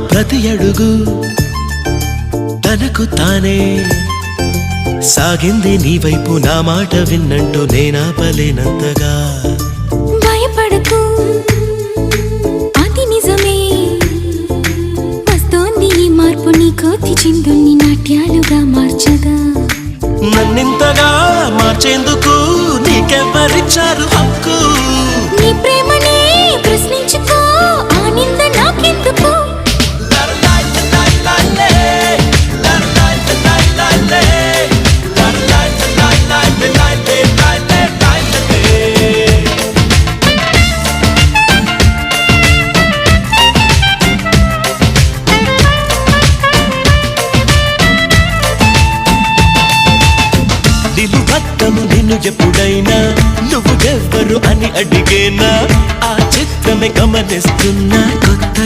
ప్రతి అడుగు తనకు తానే సాగింది నీ వైపు నా మాట విన్నంటూ నేనాపలేనంతగా భయపడకు అది నిజమే వస్తోంది ఈ మార్పు నీ కోతి చిందుల్ని నాట్యాలుగా మార్చగా నన్నింతగా మార్చేందుకు నీకెవ్వరిచ్చారు హక్కు నీ ప్రేమనే ప్రశ్నించుకో ఆ నింద నాకెందుకు నిన్ను ఎప్పుడైనా నువ్వు ఎవ్వరు అని అడిగేనా ఆ చిత్రమే గమనిస్తున్నా కొత్త